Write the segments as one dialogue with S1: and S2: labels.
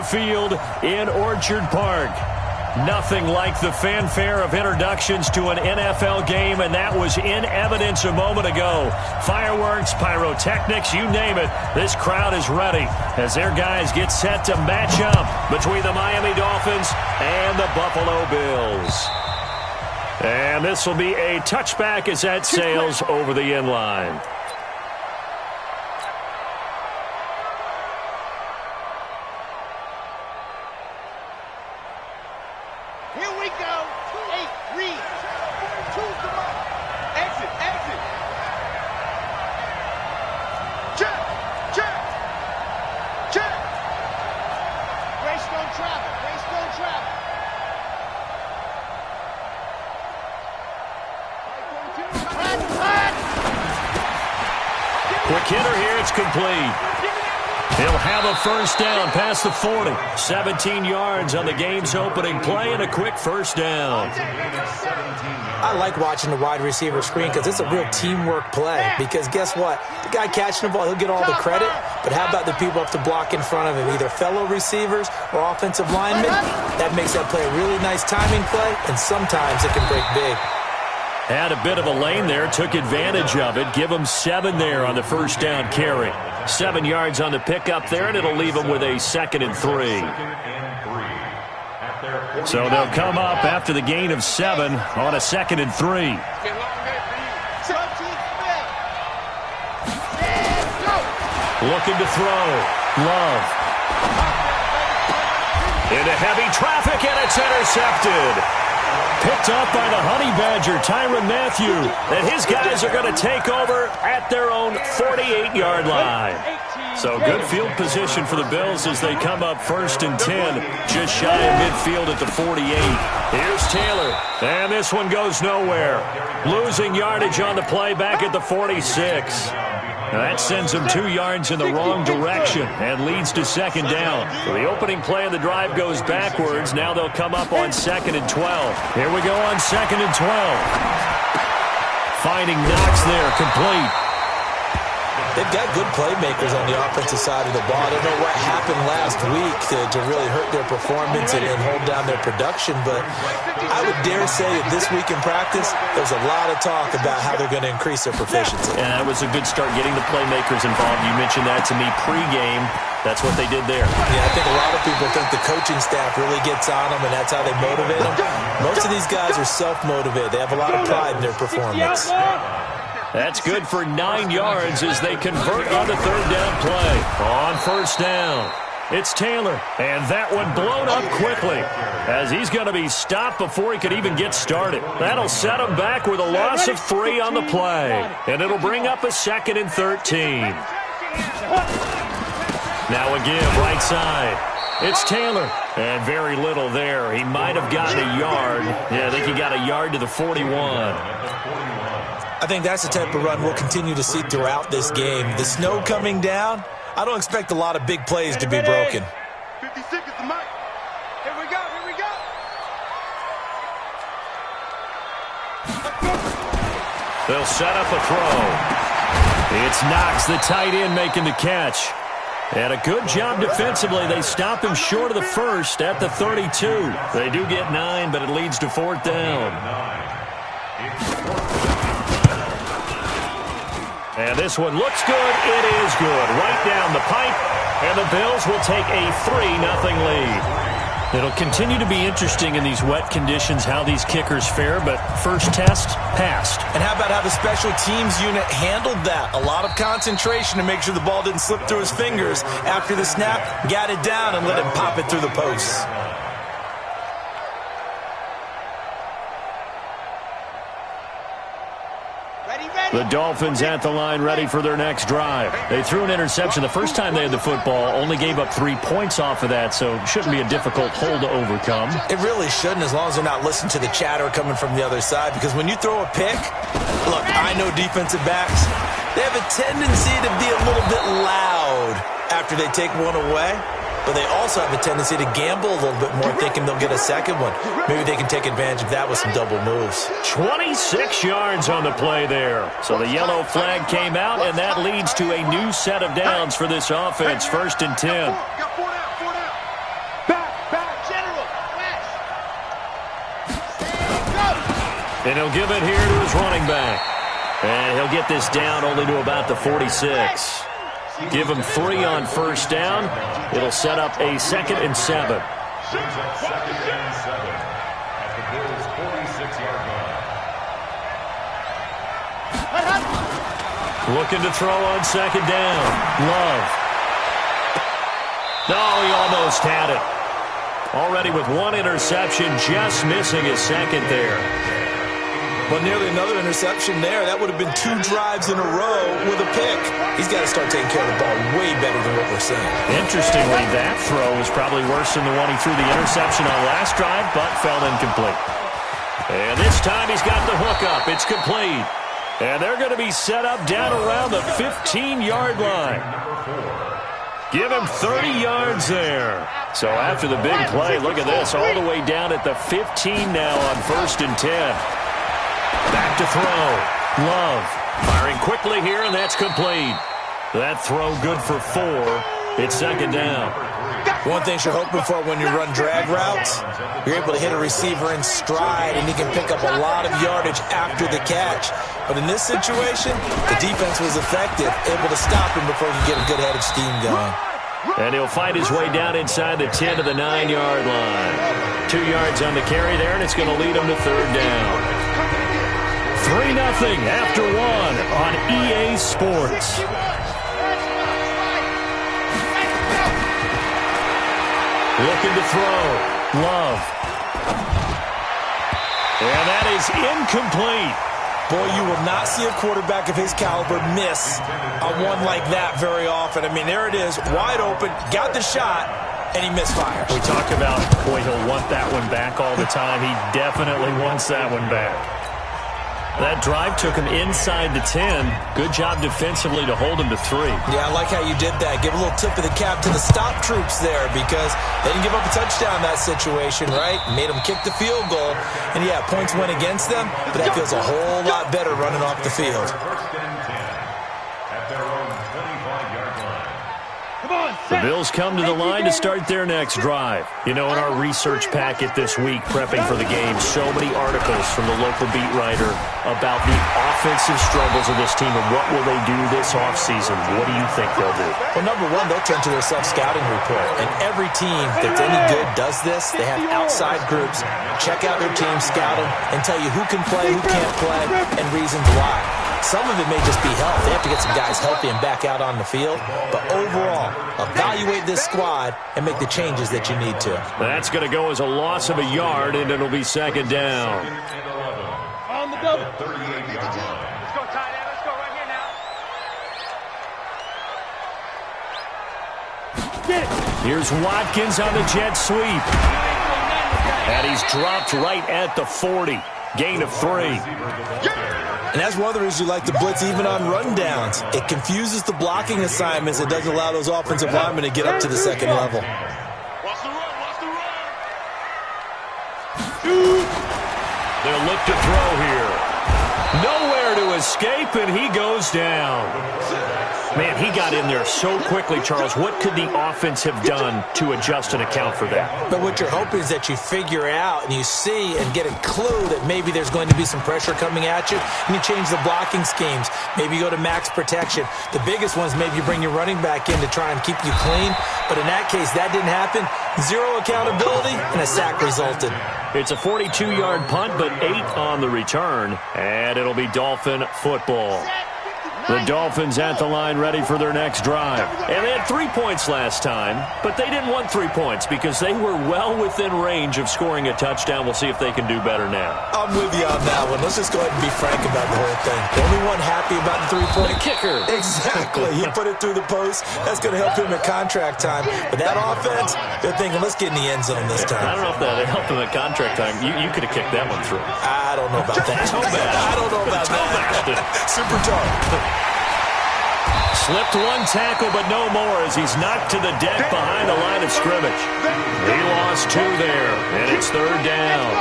S1: Field in Orchard Park. Nothing like the fanfare of introductions to an NFL game, and that was in evidence a moment ago. Fireworks, pyrotechnics, you name it. This crowd is ready as their guys get set to match up between the Miami Dolphins and the Buffalo Bills. And this will be a touchback as that sails over the end line. Quick hitter here, it's complete. He'll have a first down past the 40. 17 yards on the game's opening play and a quick first down.
S2: I like watching the wide receiver screen because it's a real teamwork play. Because guess what? The guy catching the ball, he'll get all the credit. But how about the people up to block in front of him, either fellow receivers or offensive linemen? That makes that play a really nice timing play, and sometimes it can break big.
S1: Had a bit of a lane there, took advantage of it. Give him 7 there on the first down carry. 7 yards on the pickup there, and it'll leave him with a 2nd and 3. So they'll come up after the gain of 7 on a 2nd and 3. Looking to throw. Love. Into heavy traffic, and it's intercepted. Picked up by the Honey Badger, Tyrann Mathieu, and his guys are going to take over at their own 48-yard line. So good field position for the Bills as they come up 1st and 10, just shy of midfield at the 48. Here's Taylor, and this one goes nowhere. Losing yardage on the play back at the 46. Now that sends them 2 yards in the wrong direction and leads to 2nd down. So the opening play of the drive goes backwards. Now they'll come up on 2nd and 12. Here we go on 2nd and 12. Finding Knox there, complete.
S2: They've got good playmakers on the offensive side of the ball. I don't know what happened last week to really hurt their performance and hold down their production, but I would dare say that this week in practice, there's a lot of talk about how they're going to increase their proficiency.
S1: And that was a good start getting the playmakers involved. You mentioned that to me pregame. That's what they did there.
S2: Yeah, I think a lot of people think the coaching staff really gets on them, and that's how they motivate them. Most of these guys are self-motivated. They have a lot of pride in their performance.
S1: That's good for 9 yards as they convert on the 3rd down play. On 1st down, it's Taylor. And that one blown up quickly as he's going to be stopped before he could even get started. That'll set him back with a loss of 3 on the play. And it'll bring up a 2nd and 13. Now again, right side. It's Taylor. And very little there. He might have gotten a yard. Yeah, I think he got a yard to the 41.
S2: I think that's the type of run we'll continue to see throughout this game. The snow coming down, I don't expect a lot of big plays to be broken.
S3: 56 is the mic. Here we go, here we go.
S1: They'll set up a throw. It's Knox, the tight end, making the catch. And a good job defensively. They stop him short of the 1st at the 32. They do get 9, but it leads to 4th down. And this one looks good. It is good. Right down the pipe. And the Bills will take a 3-0 lead. It'll continue to be interesting in these wet conditions how these kickers fare, but first test, passed.
S2: And how about how the special teams unit handled that? A lot of concentration to make sure the ball didn't slip through his fingers. After the snap, got it down and let him pop it through the posts.
S1: The Dolphins at the line ready for their next drive. They threw an interception the first time they had the football, only gave up 3 points off of that, so it shouldn't be a difficult hole to overcome.
S2: It really shouldn't, as long as they're not listening to the chatter coming from the other side, because when you throw a pick, look, I know defensive backs, they have a tendency to be a little bit loud after they take one away. But they also have a tendency to gamble a little bit more, thinking they'll get a second one. Maybe they can take advantage of that with some double moves.
S1: 26 yards on the play there. So the yellow flag came out, and that leads to a new set of downs for this offense. 1st and 10. And he'll give it here to his running back. And he'll get this down only to about the 46. Give him 3 on first down. It'll set up a 2nd and 7. Looking to throw on 2nd down. Love. No, he almost had it. Already with 1 interception, just missing his 2nd there.
S2: Well, nearly another interception there. That would have been 2 drives in a row with a pick. He's got to start taking care of the ball way better than what we're seeing.
S1: Interestingly, that throw was probably worse than the one he threw the interception on last drive, but fell incomplete. And this time he's got the hook up. It's complete. And they're going to be set up down around the 15-yard line. Give him 30 yards there. So after the big play, look at this, all the way down at the 15 now on 1st and 10. Back to throw. Love firing quickly here, and that's complete. That throw good for 4. It's 2nd down.
S2: One thing you're hoping for when you run drag routes, you're able to hit a receiver in stride, and he can pick up a lot of yardage after the catch. But in this situation, the defense was effective, able to stop him before he could get a good-headed scheme going.
S1: And he'll fight his way down inside the 10 to the 9-yard line. 2 yards on the carry there, and it's going to lead him to 3rd down. 3-0 after 1 on EA Sports. Looking to throw. Love. And that is incomplete.
S2: Boy, you will not see a quarterback of his caliber miss on one like that very often. I mean, there it is, wide open, got the shot, and he misfires.
S1: We talk about, boy, he'll want that one back all the time. He definitely wants that one back. That drive took him inside the 10. Good job defensively to hold him to 3.
S2: Yeah, I like how you did that. Give a little tip of the cap to the stop troops there because they didn't give up a touchdown in that situation, right? Made them kick the field goal. And, yeah, points went against them, but that feels a whole lot better running off the field.
S1: The Bills come to the line to start their next drive. You know, in our research packet this week, prepping for the game, so many articles from the local beat writer about the offensive struggles of this team and what will they do this offseason. What do you think they'll do?
S2: Well, number one, they'll turn to their self-scouting report. And every team that's any good does this. They have outside groups, check out their team, scout them, and tell you who can play, who can't play, and reasons why. Some of it may just be health. They have to get some guys healthy and back out on the field. But overall, evaluate this squad and make the changes that you need to.
S1: That's going to go as a loss of a yard, and it'll be 2nd down.
S3: On the double. 38-yard line. Let's go, tight end. Let's go right here now.
S1: Here's Watkins on the jet sweep. And he's dropped right at the 40. Gain of 3.
S2: And that's one of the reasons you like to blitz even on rundowns. It confuses the blocking assignments. It doesn't allow those offensive linemen to get up to the 2nd level.
S3: Watch the run. Watch the run.
S1: They'll look to throw here. Nowhere to escape, and he goes down. Man, he got in there so quickly, Charles. What could the offense have done to adjust and account for that?
S2: But what you're hoping is that you figure out and you see and get a clue that maybe there's going to be some pressure coming at you, and you change the blocking schemes. Maybe you go to max protection. The biggest ones, maybe you bring your running back in to try and keep you clean. But in that case, that didn't happen. 0 accountability, and a sack resulted.
S1: It's a 42-yard punt, but 8 on the return, and it'll be Dolphin football. The Dolphins at the line ready for their next drive. And they had 3 points last time, but they didn't want 3 points because they were well within range of scoring a touchdown. We'll see if they can do better now.
S2: I'm with you on that one. Let's just go ahead and be frank about the whole thing. The only one happy about the 3-point
S1: kicker.
S2: Exactly. He put it through the post. That's going to help him at contract time. But that offense, they're thinking, let's get in the end zone this time.
S1: I don't know if that helped him at contract time. You could have kicked that one through.
S2: I don't know about that. I don't know about that. Super tough.
S1: Slipped one tackle, but no more as he's knocked to the deck behind the line of scrimmage. He lost 2 there, and it's 3rd down.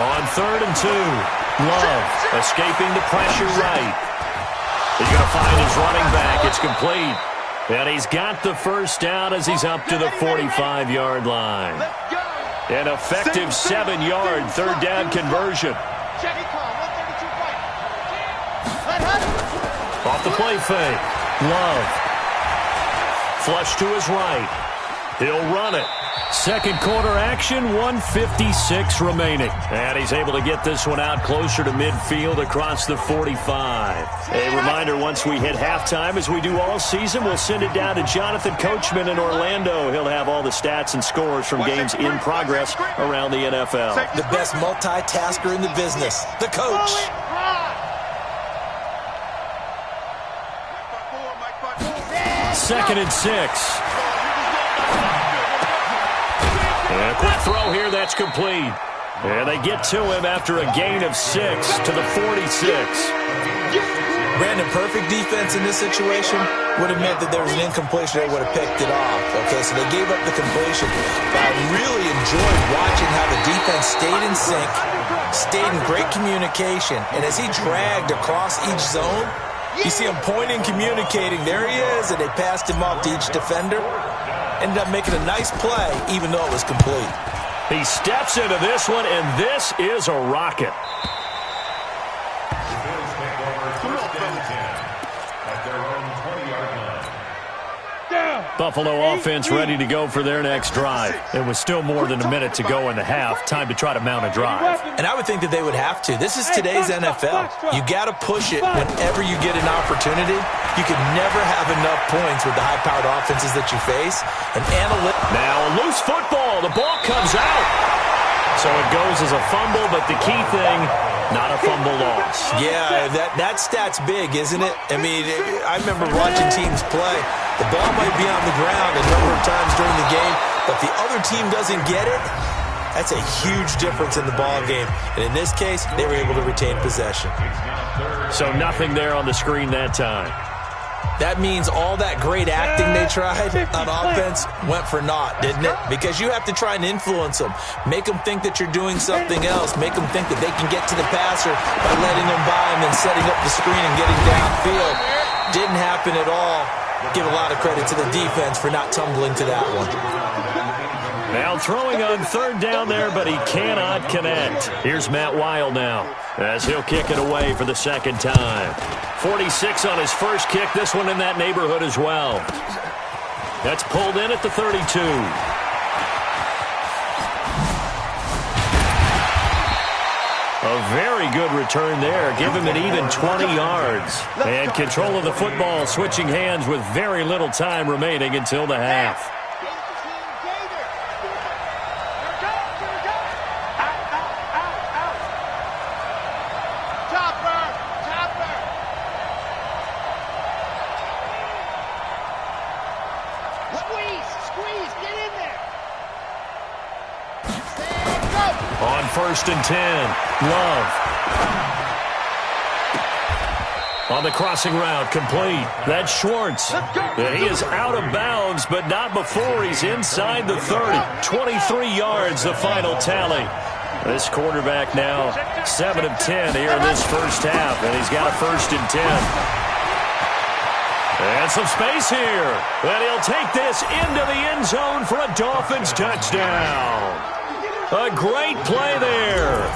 S1: On 3rd and 2. Love escaping the pressure right. He's going to find his running back. It's complete. And he's got the first down as he's up to the 45-yard line. An effective 7-yard third down conversion. Off the play fake. Love. Flush to his right. He'll run it. Second quarter action, 1:56 remaining. And he's able to get this one out closer to midfield across the 45. A reminder, once we hit halftime, as we do all season, we'll send it down to Jonathan Coachman in Orlando. He'll have all the stats and scores from games in progress around the NFL.
S2: The best multitasker in the business, the coach.
S1: Second and 6. And a quick throw here, that's complete. And they get to him after a gain of 6 to the 46.
S2: Brandon, perfect defense in this situation would have meant that there was an incompletion. They would have picked it off. Okay, so they gave up the completion. But I really enjoyed watching how the defense stayed in sync, stayed in great communication. And as he dragged across each zone, you see him pointing, communicating. There he is, and they passed him off to each defender. Ended up making a nice play, even though it was complete.
S1: He steps into this one, and this is a rocket. Buffalo offense ready to go for their next drive. It was still more than a minute to go in the half. Time to try to mount a drive.
S2: And I would think that they would have to. This is today's NFL. You got to push it whenever you get an opportunity. You can never have enough points with the high-powered offenses that you face.
S1: Now a loose football. The ball comes out. So it goes as a fumble, but the key thing, not a fumble loss.
S2: Yeah, that stat's big, isn't it? I mean, I remember watching teams play. The ball might be on the ground a number of times during the game, but the other team doesn't get it. That's a huge difference in the ball game. And in this case, they were able to retain possession.
S1: So nothing there on the screen that time.
S2: That means all that great acting they tried on offense went for naught, didn't it? Because you have to try and influence them. Make them think that you're doing something else. Make them think that they can get to the passer by letting them by and then setting up the screen and getting downfield. Didn't happen at all. Give a lot of credit to the defense for not tumbling to that one.
S1: Now throwing on third down there, but he cannot connect. Here's Matt Weil now as he'll kick it away for the second time. 46 on his first kick, this one in that neighborhood as well. That's pulled in at the 32. A very good return there. Give him an even 20 yards. And control of the football, switching hands with very little time remaining until the half. On 1st and 10, Love. On the crossing route, complete. That's Schwartz. And he is out of bounds, but not before he's inside the 30. 23 yards, the final tally. This quarterback now 7 of 10 here in this first half, and he's got a 1st and 10. And some space here. And he'll take this into the end zone for a Dolphins touchdown. A great play there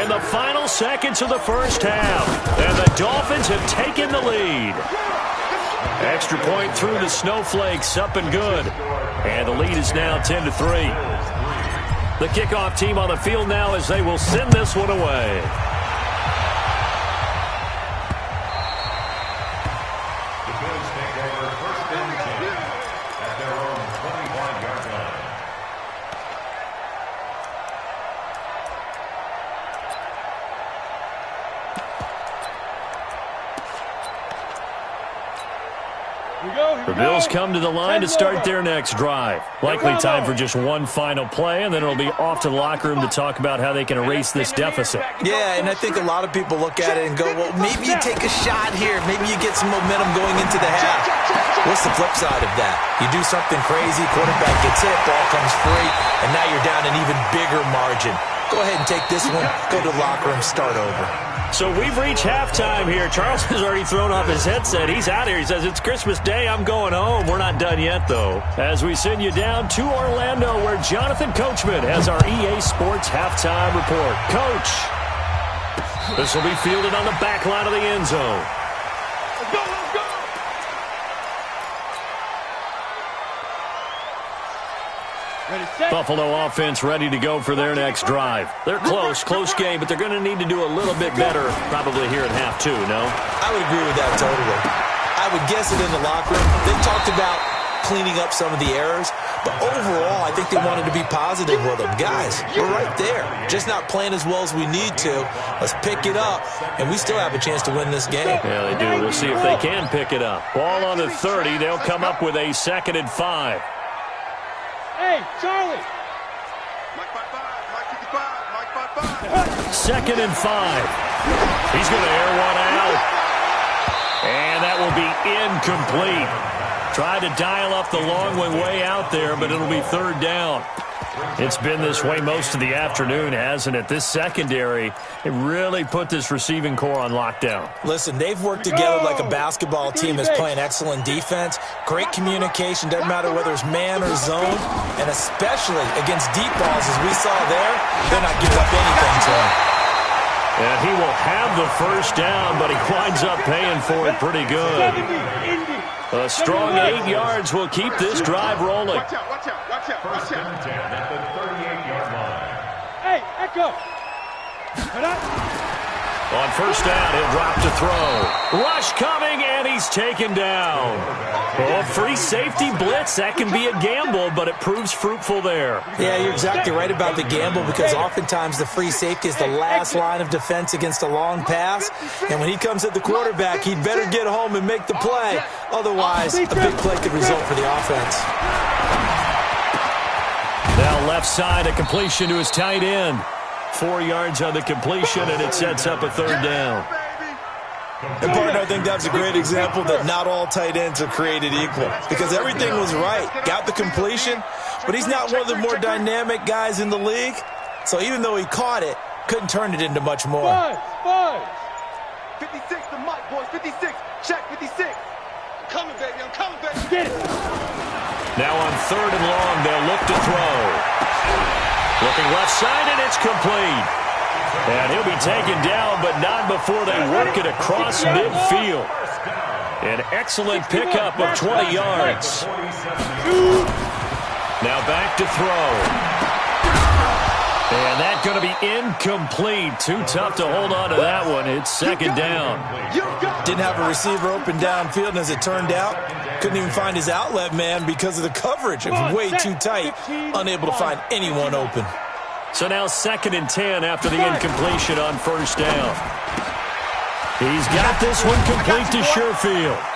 S1: in the final seconds of the first half. And the Dolphins have taken the lead. Extra point through the Snowflakes, up and good. And the lead is now 10-3. The kickoff team on the field now as they will send this one away. The Bills come to the line to start their next drive. Likely time for just one final play, and then it'll be off to the locker room to talk about how they can erase this deficit.
S2: Yeah, and I think a lot of people look at it and go, well, maybe you take a shot here. Maybe you get some momentum going into the half. What's the flip side of that? You do something crazy, quarterback gets hit, ball comes free, and now you're down an even bigger margin. Go ahead and take this one, go to the locker room, start over.
S1: So we've reached halftime here. Charles has already thrown off his headset. He's out here. He says, it's Christmas Day. I'm going home. We're not done yet, though. As we send you down to Orlando, where Jonathan Coachman has our EA Sports halftime report. Coach, this will be fielded on the back line of the end zone.
S3: Let's go, let's go! Ready, set.
S1: Buffalo offense ready to go for their next drive. They're close game, but they're going to need to do a little bit better probably here at half two, no?
S2: I would agree with that totally. I would guess it in the locker room. They talked about cleaning up some of the errors, but overall, I think they wanted to be positive with them. Guys, we're right there. Just not playing as well as we need to. Let's pick it up, and we still have a chance to win this game.
S1: Yeah, they do. We'll see if they can pick it up. Ball on the 30. They'll come up with a 2nd and 5.
S3: Hey, Charlie!
S4: Mike 5-5, Mike 55, Mike 5-5.
S1: 2nd and 5. He's going to air one out. And that will be incomplete. Tried to dial up the long one way out there, but it'll be 3rd down. It's been this way most of the afternoon, hasn't it? This secondary, it really put this receiving core on lockdown.
S2: Listen, they've worked together like a basketball team that's playing excellent defense. Great communication, doesn't matter whether it's man or zone, and especially against deep balls, as we saw there, they're not giving up anything to him.
S1: And he will have the 1st down, but he winds up paying for it pretty good. A strong 8 yards will keep this drive rolling.
S4: Watch out, watch out, watch out, watch out.
S3: 1st and 10 at the 38-yard line. Hey, Echo! Cut up!
S1: On 1st down, he'll drop to throw. Rush coming, and he's taken down. Oh, free safety blitz. That can be a gamble, but it proves fruitful there.
S2: Yeah, you're exactly right about the gamble, because oftentimes the free safety is the last line of defense against a long pass. And when he comes at the quarterback, he'd better get home and make the play. Otherwise, a big play could result for the offense.
S1: Now left side, a completion to his tight end. 4 yards on the completion, and it sets up a 3rd down.
S2: And, partner, I think that's a great example that not all tight ends are created equal, because everything was right. Got the completion, but he's not one of the more dynamic guys in the league. So even though he caught it, couldn't turn it into much more.
S4: 56 to Mike, boys, 56. Check 56. I'm coming, baby, I'm coming, baby.
S3: Get it!
S1: Now on 3rd and long, they'll look to throw. Looking left side, and it's complete. And he'll be taken down, but not before they work it across midfield. An excellent pickup of 20 yards. Now back to throw. And that's going to be incomplete. Too tough to hold on to that one. It's 2nd down.
S2: Didn't have a receiver open downfield, and as it turned out, couldn't even find his outlet man because of the coverage. It was way too tight, unable to find anyone open.
S1: So now 2nd and 10 after the incompletion on 1st down. He's got this one complete to Sherfield.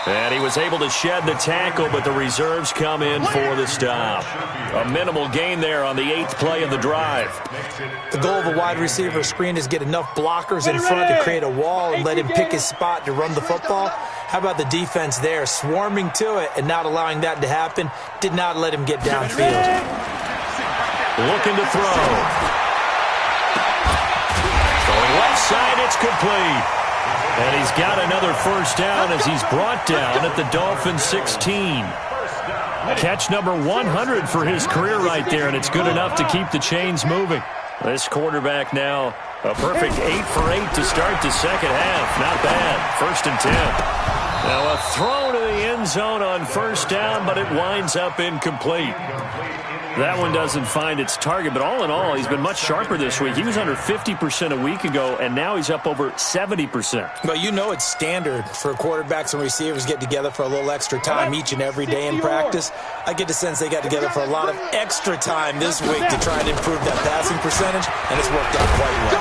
S1: And he was able to shed the tackle, but the reserves come in for the stop. A minimal gain there on the 8th play of the drive.
S2: The goal of a wide receiver screen is get enough blockers in front to create a wall and let him pick his spot to run the football. How about the defense there, swarming to it and not allowing that to happen? Did not let him get downfield.
S1: Looking to throw. Going left side, it's complete. And he's got another 1st down as he's brought down at the Dolphins 16. Catch number 100 for his career right there, and it's good enough to keep the chains moving. This quarterback now a perfect 8 for 8 to start the 2nd half. Not bad. 1st and 10. Now a throw to the end zone on 1st down, but it winds up incomplete. That one doesn't find its target, but all in all, he's been much sharper this week. He was under 50% a week ago, and now he's up over 70%.
S2: But you know it's standard for quarterbacks and receivers get together for a little extra time each and every day in practice. I get the sense they got together for a lot of extra time this week to try and improve that passing percentage, and it's worked out quite well.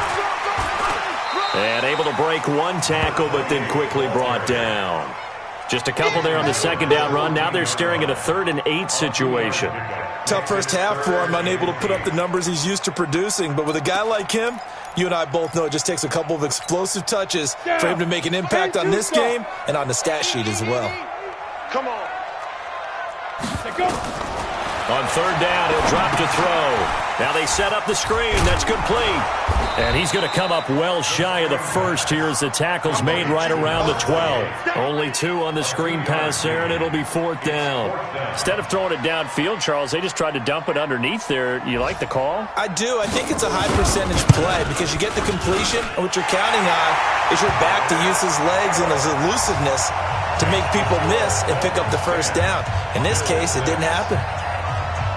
S1: And able to break one tackle, but then quickly brought down. Just a couple there on the second down run. Now they're staring at a 3rd and 8 situation.
S2: Tough first half for him, unable to put up the numbers he's used to producing. But with a guy like him, you and I both know it just takes a couple of explosive touches for him to make an impact on this game and on the stat sheet as well.
S4: Come on.
S1: On 3rd down, he'll drop to throw. Now they set up the screen. That's complete. And he's going to come up well shy of the first here as the tackle's made right around the 12. Only 2 on the screen pass there, and it'll be 4th down. Instead of throwing it downfield, Charles, they just tried to dump it underneath there. You like the call?
S2: I do. I think it's a high percentage play because you get the completion, and what you're counting on is your back to use his legs and his elusiveness to make people miss and pick up the first down. In this case, it didn't happen.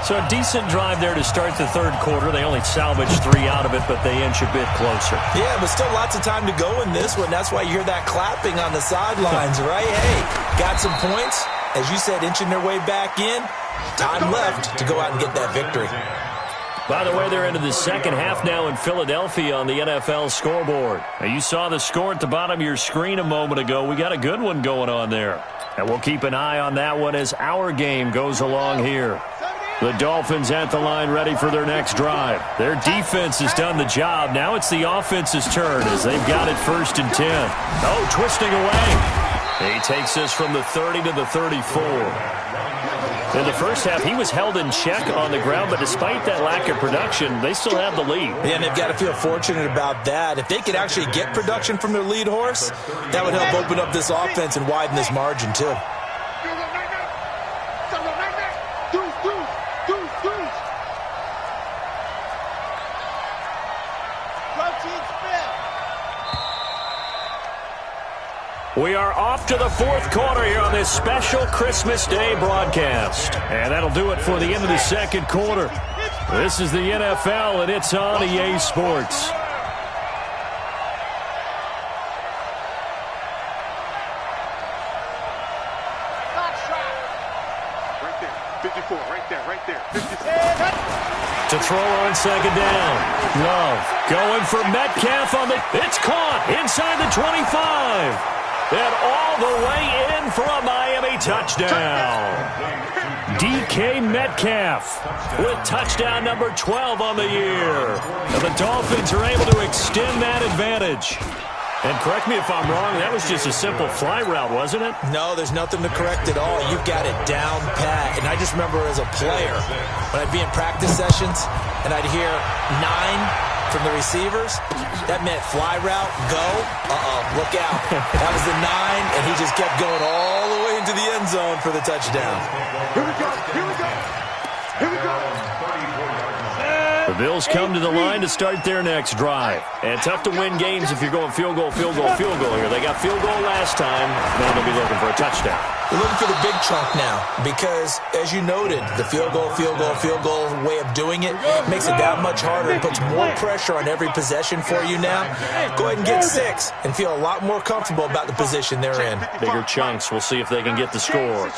S1: So a decent drive there to start the 3rd quarter. They only salvaged 3 out of it, but they inch a bit closer.
S2: Yeah, but still lots of time to go in this one. That's why you hear that clapping on the sidelines, right? Hey, got some points. As you said, inching their way back in. Time left to go out and get that victory.
S1: By the way, they're into the second half now in Philadelphia on the NFL scoreboard. Now, you saw the score at the bottom of your screen a moment ago. We got a good one going on there. And we'll keep an eye on that one as our game goes along here. The Dolphins at the line ready for their next drive. Their defense has done the job. Now it's the offense's turn as they've got it 1st and 10. Oh, twisting away. He takes this from the 30 to the 34. In the first half, he was held in check on the ground, but despite that lack of production, they still have the lead.
S2: Yeah, and they've got to feel fortunate about that. If they could actually get production from their lead horse, that would help open up this offense and widen this margin, too.
S1: We are off to the 4th quarter here on this special Christmas Day broadcast. And that'll do it for the end of the 2nd quarter. This is the NFL, and it's on EA Sports.
S4: Right there. 54. Right there. 54.
S1: To throw on 2nd down. Love going for Metcalf on the... It's caught inside the 25. And all the way in for a Miami touchdown. DK Metcalf with touchdown number 12 on the year. And the Dolphins are able to extend that advantage. And correct me if I'm wrong, that was just a simple fly route, wasn't it?
S2: No, there's nothing to correct at all. You've got it down pat. And I just remember as a player, when I'd be in practice sessions and I'd hear 9 from the receivers, that meant fly route, go, look out. That was the 9, and he just kept going all the way into the end zone for the touchdown.
S4: Here we go.
S1: The Bills come to the line to start their next drive. And tough to win games if you're going field goal here. They got field goal last time. Now they'll be looking for a touchdown.
S2: We're looking for the big chunk now because, as you noted, the field goal way of doing it makes it that much harder and puts more pressure on every possession for you now. Go ahead and get 6 and feel a lot more comfortable about the position they're in.
S1: Bigger chunks. We'll see if they can get the score.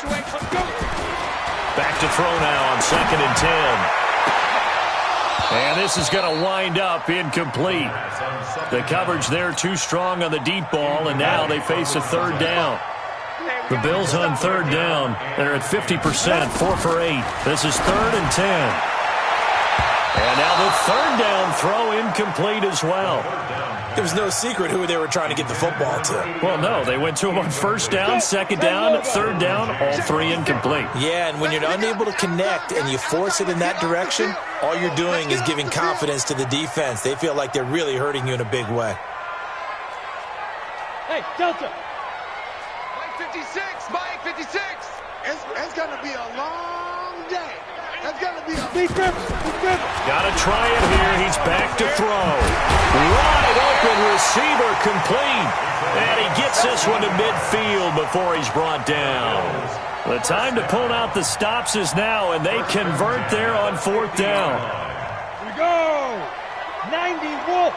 S1: Back to throw now on 2nd and 10. And this is going to wind up incomplete. The coverage there too strong on the deep ball, and now they face a 3rd down. The Bills on 3rd down. They're at 50%, 4 for 8. This is 3rd and 10. And now the 3rd down throw incomplete as well.
S2: There was no secret who they were trying to get the football to.
S1: Well, no, they went to him on 1st down, 2nd down, 3rd down, all 3 incomplete.
S2: Yeah, and when you're unable to connect and you force it in that direction, all you're doing is giving confidence to the defense. They feel like they're really hurting you in a big way.
S3: Hey, Delta.
S4: Mike 56. It's going to be a long day. It's going to be a...
S3: Be careful.
S1: Got to try it here. He's back to throw. Wide open receiver complete. And he gets this one to midfield before he's brought down. The time to pull out the stops is now, and they convert there on 4th down.
S3: Here we go. 90 Wolf.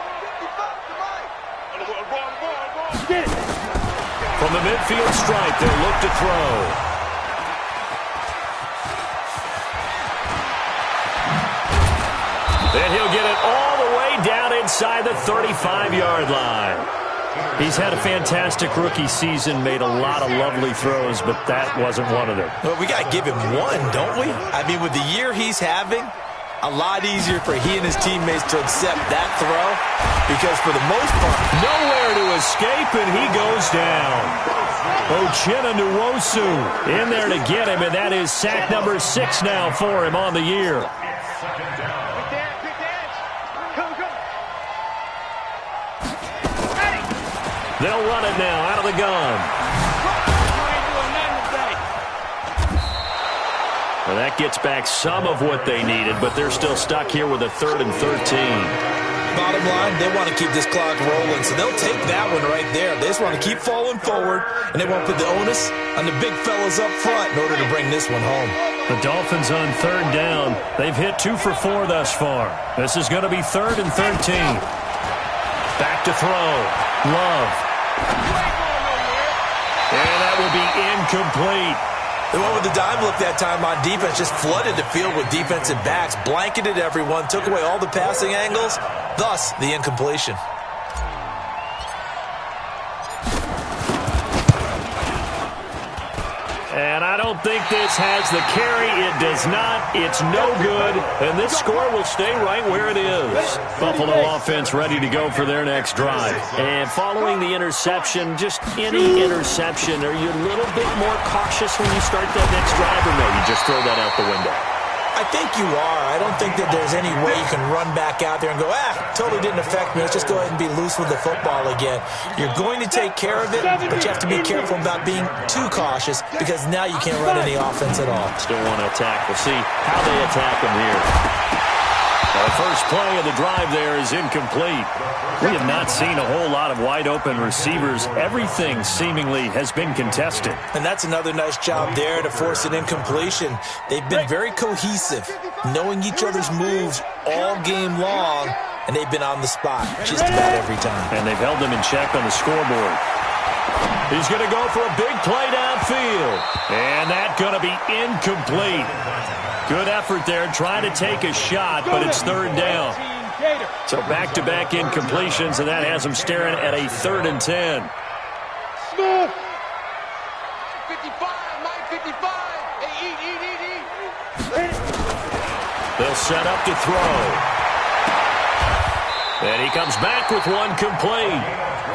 S3: Get it.
S1: From the midfield stripe, they'll look to throw. And he'll get it all the way down inside the 35-yard line. He's had a fantastic rookie season, made a lot of lovely throws, but that wasn't one of them.
S2: Well, we got to give him one, don't we? I mean, with the year he's having, a lot easier for he and his teammates to accept that throw because for the most part,
S1: nowhere to escape, and he goes down. Uchenna Nwosu in there to get him, and that is sack number 6 now for him on the year. They'll run it now out of the gun. Well, that gets back some of what they needed, but they're still stuck here with a 3rd and 13.
S2: Bottom line, they want to keep this clock rolling, so they'll take that one right there. They just want to keep falling forward, and they won't put the onus on the big fellas up front in order to bring this one home.
S1: The Dolphins on 3rd down. They've hit 2 for 4 thus far. This is going to be 3rd and 13. Back to throw. Love. And that will be incomplete.
S2: The one with the dime look that time on defense just flooded the field with defensive backs, blanketed everyone, took away all the passing angles, thus the incompletion.
S1: And I don't think this has the carry. It does not. It's no good. And this score will stay right where it is. Buffalo offense ready to go for their next drive. And following the interception, just any interception, are you a little bit more cautious when you start that next drive, or no, you just throw that out the window?
S2: I think you are. I don't think that there's any way you can run back out there and go, totally didn't affect me. Let's just go ahead and be loose with the football again. You're going to take care of it, but you have to be careful about being too cautious because now you can't run any offense at all.
S1: Still want to attack. We'll see how they attack them here. The first play of the drive there is incomplete. We have not seen a whole lot of wide-open receivers. Everything seemingly has been contested.
S2: And that's another nice job there to force an incompletion. They've been very cohesive, knowing each other's moves all game long, and they've been on the spot just about every time.
S1: And they've held them in check on the scoreboard. He's going to go for a big play downfield. And that's going to be incomplete. Good effort there, trying to take a shot, but it's 3rd down. So back-to-back incompletions, and that has them staring at a 3rd and 10.
S4: 55, Mike 55. Hey, eat.
S1: They'll set up to throw. And he comes back with one complete.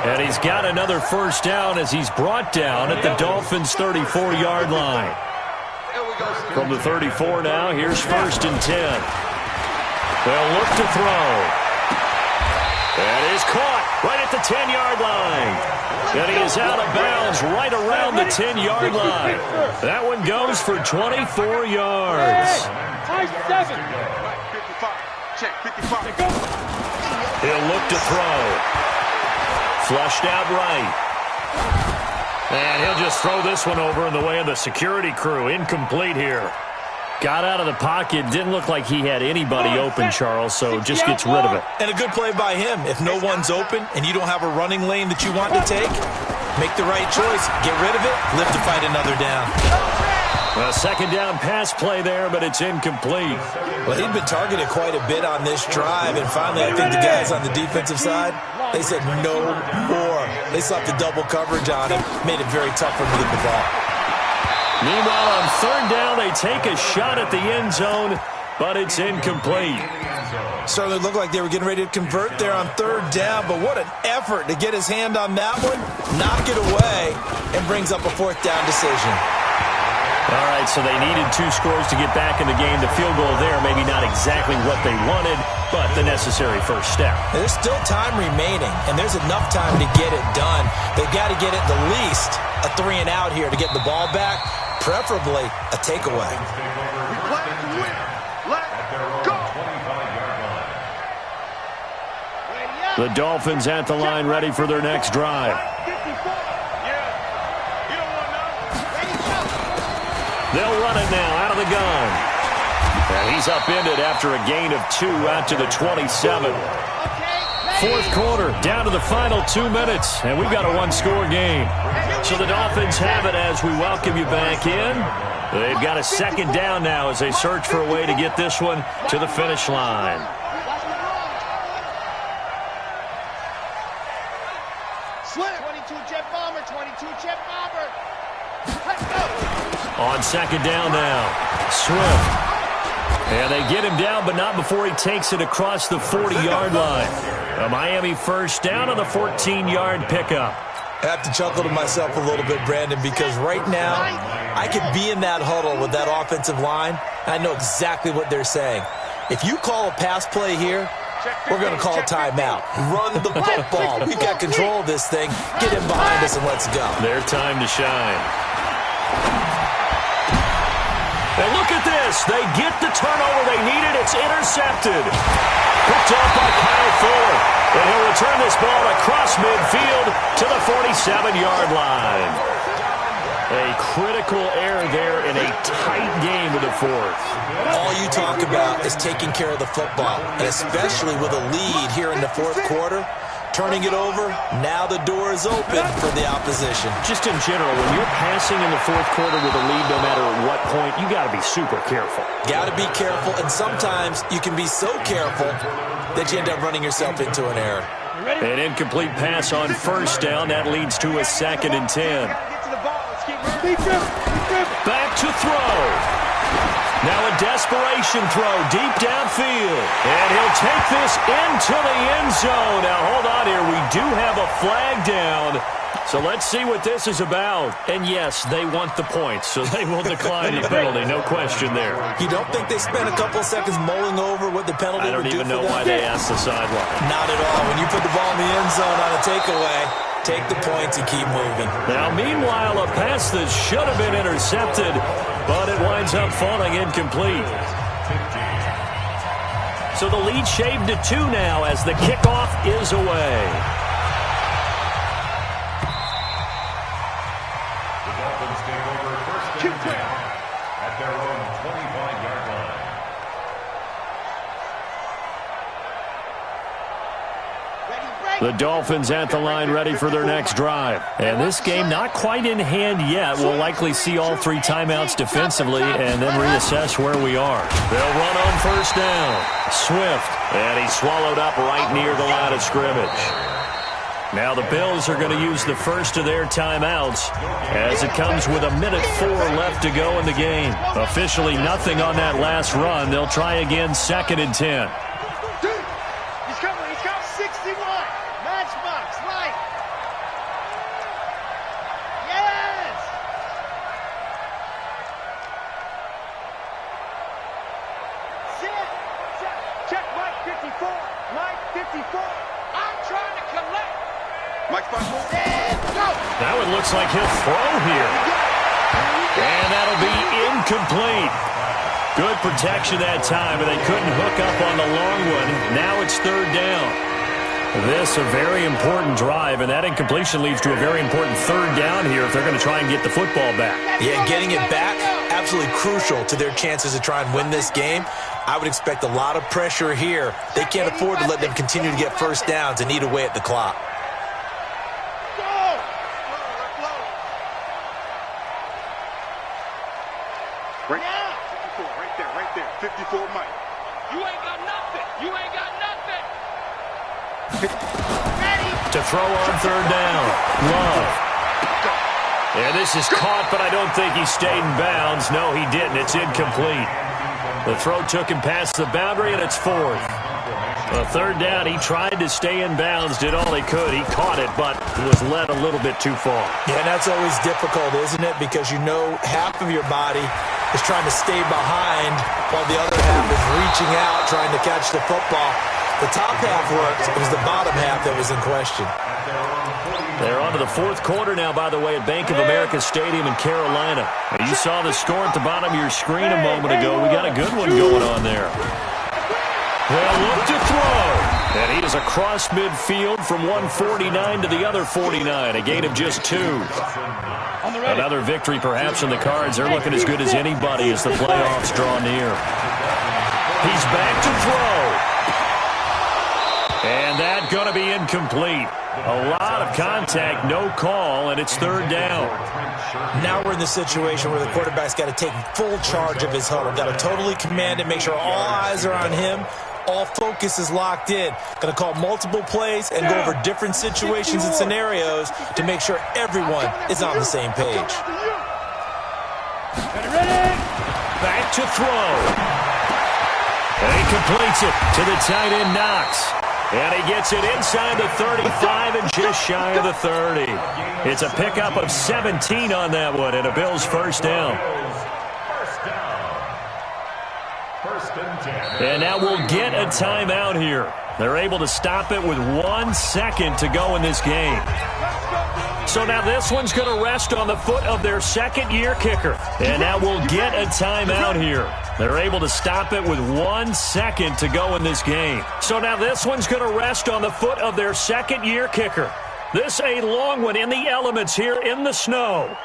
S1: And he's got another first down as he's brought down at the Dolphins' 34-yard line. From the 34 now, here's 1st and 10. They'll look to throw. That is caught right at the 10-yard line. And he is out of bounds right around the 10-yard line. That one goes for 24 yards.
S4: High 7. 55. Check 55.
S1: He'll look to throw. Flushed out right. And he'll just throw this one over in the way of the security crew. Incomplete here. Got out of the pocket. Didn't look like he had anybody open, Charles, so just gets rid of it.
S2: And a good play by him. If no one's open and you don't have a running lane that you want to take, make the right choice. Get rid of it. Live to fight another down.
S1: A 2nd down pass play there, but it's incomplete.
S2: Well, he'd been targeted quite a bit on this drive, and finally I think the guys on the defensive side, they said no more. They slapped the double coverage on him, made it very tough for him to get the ball.
S1: Meanwhile, on 3rd down, they take a shot at the end zone, but it's incomplete.
S2: Certainly looked like they were getting ready to convert there on 3rd down, but what an effort to get his hand on that one, knock it away, and brings up a 4th down decision.
S1: All right, so they needed 2 scores to get back in the game. The field goal there, maybe not exactly what they wanted, but the necessary first step.
S2: There's still time remaining, and there's enough time to get it done. They've got to get at the least a 3 and out here to get the ball back, preferably a takeaway.
S4: We play to win. Let's go.
S1: The Dolphins at the line ready for their next drive. They'll run it now out of the gun. And he's upended after a gain of 2 out to the 27. 4th quarter, down to the final 2 minutes, and we've got a 1-score game. So the Dolphins have it as we welcome you back in. They've got a 2nd down now as they search for a way to get this one to the finish line. On second down now, Swift. And they get him down, but not before he takes it across the 40-yard line. A Miami first down on the 14-yard pickup.
S2: I have to chuckle to myself a little bit, Brandon, because right now I could be in that huddle with that offensive line. I know exactly what they're saying. If you call a pass play here, we're going to call a timeout. Run the football. We've got control of this thing. Get him behind us and let's go.
S1: Their time to shine. And look at this. They get the turnover they needed. It's intercepted. Picked off by Kyle Fuller. And he'll return this ball across midfield to the 47-yard line. A critical error there in a tight game with the fourth.
S2: All you talk about is taking care of the football, and especially with a lead here in the fourth quarter. Turning it over, now the door is open for the opposition.
S1: Just in general, when you're passing in the fourth quarter with a lead, no matter at what point, you got to be super careful.
S2: Got to be careful, and sometimes you can be so careful that you end up running yourself into an error.
S1: An incomplete pass on first down. That leads to a 2nd and 10. Back to throw. Now a desperation throw deep downfield. And he'll take this into the end zone. Now hold on here. We do have a flag down. So let's see what this is about. And yes, they want the points, so they will decline the penalty. No question there.
S2: You don't think they spent a couple seconds mulling over what the penalty would do for them?
S1: I don't even know why they asked the sideline.
S2: Not at all. When you put the ball in the end zone on a takeaway, take the points and keep moving.
S1: Now, meanwhile, a pass that should have been intercepted, but it winds up falling incomplete. So the lead shaved to 2 now as the kickoff is away.
S3: The Dolphins take over first and 10 at their own 25-yard line.
S1: The Dolphins at the line ready for their next drive. And this game not quite in hand yet. We'll likely see all 3 timeouts defensively and then reassess where we are. They'll run on first down. Swift. And he's swallowed up right near the line of scrimmage. Now the Bills are going to use the first of their timeouts as it comes with 1:04 left to go in the game. Officially nothing on that last run. They'll try again 2nd and 10.
S4: He's coming. 61. Matchbox, right. Yes. Sit. Check Mike 54. Mike 54. I'm trying to collect. Mike 54. And go.
S1: That one looks like he'll throw here. And that'll be incomplete. Good protection that time, but they couldn't hook up on the long one. Now it's 3rd down. This a very important drive, and that incompletion leads to a very important 3rd down here if they're going to try and get the football back.
S2: Yeah, getting it back, absolutely crucial to their chances to try and win this game. I would expect a lot of pressure here. They can't afford to let them continue to get first downs and eat away at the clock.
S4: Right there. 54, Mike. You ain't got nothing. Ready.
S1: To throw on 3rd down. Love. And this is caught, but I don't think he stayed in bounds. No, he didn't. It's incomplete. The throw took him past the boundary, and it's 4th. A 3rd down, he tried to stay in bounds, did all he could. He caught it, but was led a little bit too far.
S2: Yeah, and that's always difficult, isn't it? Because you know half of your body is trying to stay behind while the other half is reaching out, trying to catch the football. The top half worked. It was the bottom half that was in question.
S1: They're on to the 4th quarter now, by the way, at Bank of America Stadium in Carolina. You saw the score at the bottom of your screen a moment ago. We got a good one going on there. They'll look to throw. And he is across midfield from 149 to the other 49. A gain of just 2. Another victory perhaps in the cards. They're looking as good as anybody as the playoffs draw near. He's back to throw. And that's going to be incomplete. A lot of contact, no call, and it's 3rd down.
S2: Now we're in the situation where the quarterback's got to take full charge of his huddle. Got to totally command it, make sure all eyes are on him. All focus is locked in. Going to call multiple plays and go over different situations and scenarios to make sure everyone is on the same page.
S1: Back to throw. And he completes it to the tight end, Knox. And he gets it inside the 35 and just shy of the 30. It's a pickup of 17 on that one and a Bills first down. And now we'll get a timeout here. They're able to stop it with 1 second to go in this game. So now this one's going to rest on the foot of their second-year kicker. And now we'll get a timeout here. They're able to stop it with 1 second to go in this game. So now this one's going to rest on the foot of their second-year kicker. This a long one in the elements here in the snow.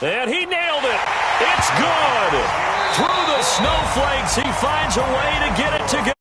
S1: And he nailed it. It's good. Through the snowflakes, he finds a way to get it to